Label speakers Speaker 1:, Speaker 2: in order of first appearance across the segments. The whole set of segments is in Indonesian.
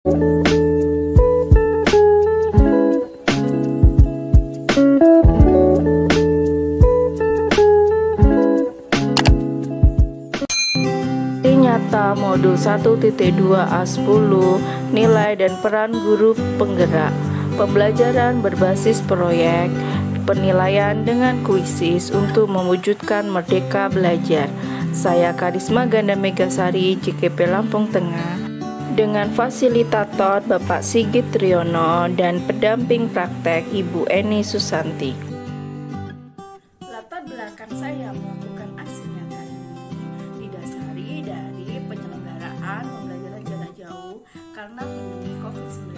Speaker 1: Nyata modul 1.2A10 nilai dan peran guru penggerak. Pembelajaran berbasis proyek, penilaian dengan kuisis untuk mewujudkan merdeka belajar. Saya Karisma Ganda Megasari, JKP Lampung Tengah, dengan fasilitator Bapak Sigit Triyono dan pendamping praktek Ibu Eni Susanti. Latar belakang saya melakukan aksi nyata ini didasari dari penyelenggaraan pembelajaran jarak jauh karena pandemi COVID-19.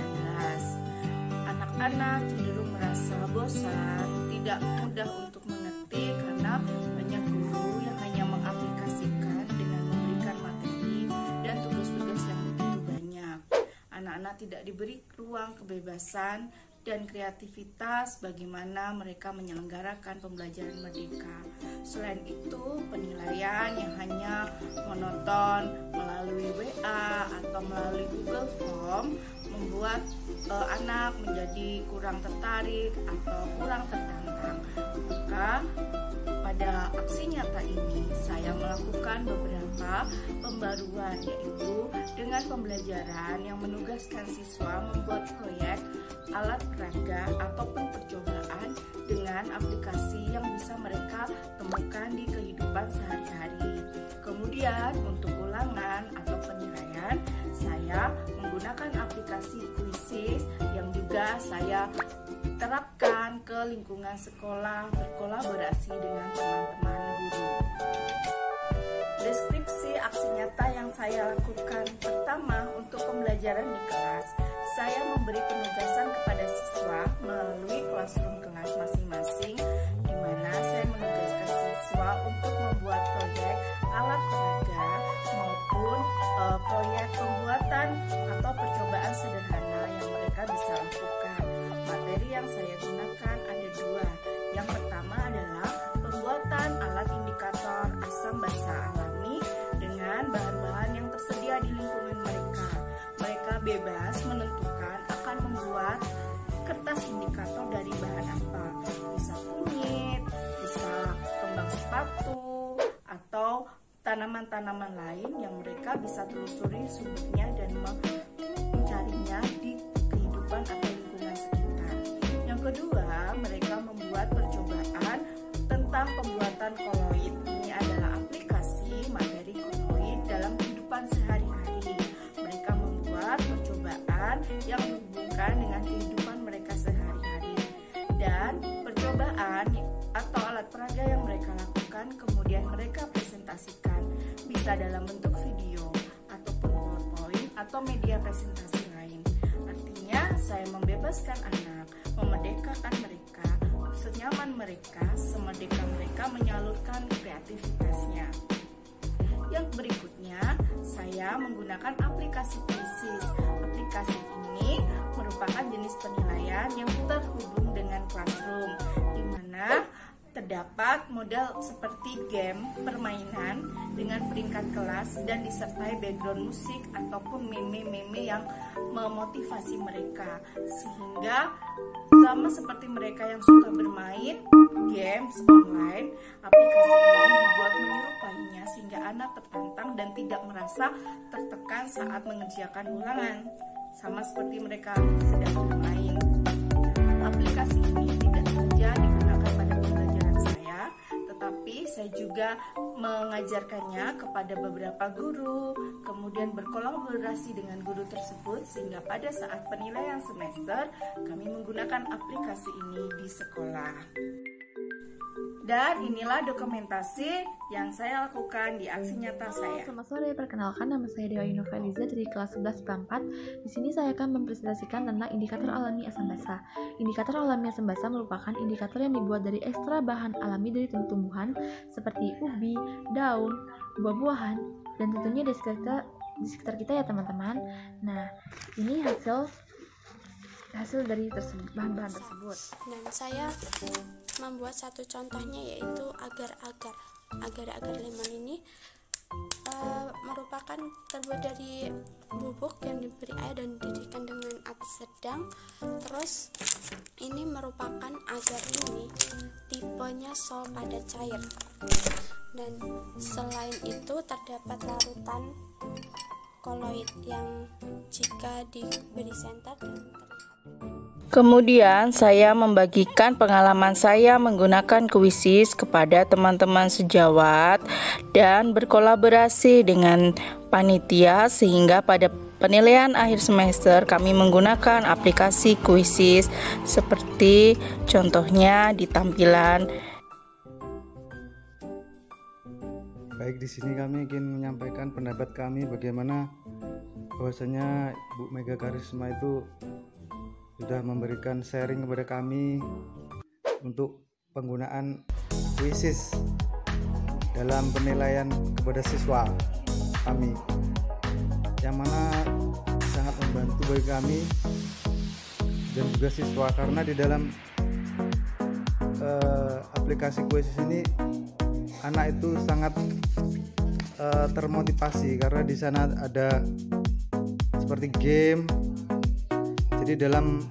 Speaker 1: Anak-anak cenderung merasa bosan, tidak mudah untuk mengerti karena banyak guru yang hanya mengaplikasikan dengan memberikan materi dan tugas-tugas yang begitu banyak. Anak-anak tidak diberi ruang kebebasan dan kreativitas bagaimana mereka menyelenggarakan pembelajaran merdeka. Selain itu, penilaian yang hanya monoton melalui WA atau melalui Google Form membuat anak menjadi kurang tertarik atau kurang tertantang. Maka pada aksi nyata ini saya melakukan beberapa pembaruan, yaitu dengan pembelajaran yang menugaskan siswa membuat proyek alat peraga ataupun percobaan dengan aplikasi yang bisa mereka temukan di kehidupan sehari-hari. Kemudian untuk ulangan atau penilaian, saya menggunakan aplikasi Quizzes yang juga saya terapkan ke lingkungan sekolah berkolaborasi dengan teman-teman guru. Deskripsi aksi nyata yang saya lakukan: pertama, untuk pembelajaran di kelas, saya memberi penugasan kepada siswa melalui classroom kelas masing-masing, di mana saya menugaskan siswa untuk membuat proyek alat peraga maupun proyek pembuatan atau percobaan sederhana yang mereka bisa lakukan. Materi yang saya gunakan ada dua. Yang pertama adalah pembuatan alat indikator asam basa alami dengan bahan-bahan yang tersedia di lingkungan mereka. Mereka bebas menentukan akan membuat kertas indikator dari bahan apa. Bisa kunyit, bisa kembang sepatu, atau tanaman-tanaman lain yang mereka bisa telusuri sumbernya dan mencarinya di kehidupan atau lingkungan sekitar. Yang kedua, mereka membuat percobaan tentang pembuatan koloid. Ini adalah aplikasi materi koloid dalam kehidupan sehari-hari. Mereka membuat percobaan yang dihubungkan dengan kehidupan mereka sehari-hari. Dan percobaan atau alat peraga yang mereka lakukan kemudian mereka presentasikan, bisa dalam bentuk video ataupun PowerPoint atau media presentasi lain. Artinya saya membebaskan anak, memerdekakan mereka, senyaman mereka, semerdeka mereka menyalurkan kreativitasnya. Yang berikutnya, saya menggunakan aplikasi Quizzes. Aplikasi ini merupakan jenis penilaian yang terhubung dengan classroom, di mana terdapat model seperti game, permainan dengan peringkat kelas dan disertai background musik ataupun meme-meme yang memotivasi mereka, sehingga sama seperti mereka yang suka bermain games online, aplikasi ini dibuat menyerupainya sehingga anak tertantang dan tidak merasa tertekan saat mengerjakan ulangan, sama seperti mereka sedang bermain. Aplikasi ini tidak saja digunakan pada pembelajaran saya, tetapi saya juga mengajarkannya kepada beberapa guru, kemudian berkolaborasi dengan guru tersebut sehingga pada saat penilaian semester kami menggunakan aplikasi ini di sekolah. Dan inilah dokumentasi yang saya lakukan di aksi nyata saya.
Speaker 2: Selamat sore, perkenalkan nama saya Dewa Yunofeliza dari kelas 11 IPA 4. Di sini saya akan mempresentasikan tentang indikator alami asam basa. Indikator alami asam basa merupakan indikator yang dibuat dari ekstra bahan alami dari tumbuhan seperti ubi, daun, buah-buahan, dan tentunya di sekitar kita ya teman-teman. Nah, ini hasil dari bahan-bahan tersebut.
Speaker 3: Dan saya membuat satu contohnya, yaitu agar-agar lemon ini merupakan terbuat dari bubuk yang diberi air dan sedang. Terus ini merupakan agar ini tipenya sol padat cair, dan selain itu terdapat larutan koloid yang jika diberi senter dan
Speaker 1: Kemudian saya membagikan pengalaman saya menggunakan Quizzes kepada teman-teman sejawat dan berkolaborasi dengan panitia, sehingga pada penilaian akhir semester kami menggunakan aplikasi Quizzes seperti contohnya di tampilan.
Speaker 4: Baik, di sini kami ingin menyampaikan pendapat kami bagaimana bahwasanya Bu Mega Karisma itu sudah memberikan sharing kepada kami untuk penggunaan Quizzes dalam penilaian kepada siswa kami, yang mana sangat membantu bagi kami dan juga siswa, karena di dalam aplikasi Quizzes ini anak itu sangat termotivasi, karena di sana ada seperti game. Jadi dalam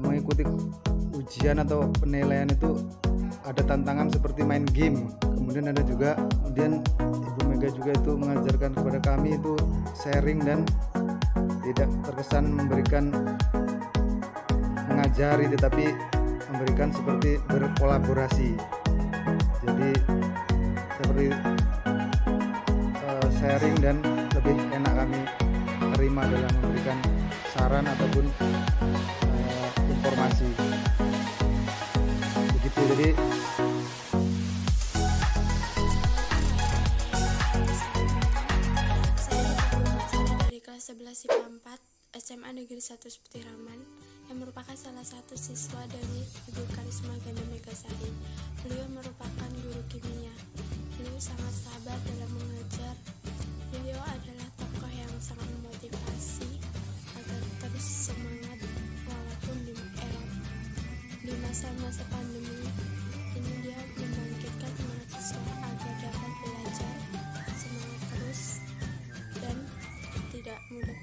Speaker 4: mengikuti ujian atau penilaian itu ada tantangan seperti main game. Kemudian Ibu Mega juga itu mengajarkan kepada kami itu sharing dan tidak terkesan mengajari, tetapi memberikan seperti berkolaborasi. Jadi seperti sharing dan lebih enak kami terima dalam memberikan saran ataupun informasi. Begitu. Jadi
Speaker 3: saya dari kelas 11 IPA 4 SMA Negeri 1 Sepetiraman, yang merupakan salah satu siswa dari Ibu Karisma Ganda Megasari. Beliau merupakan guru kimia. Beliau sangat sabar dalam mengajar. Beliau adalah tokoh yang sangat memotivasi agar terus semangat walaupun di masa-masa pandemi ini. Dia membangkitkan semangat siswa agar dapat belajar semangat terus dan tidak mudah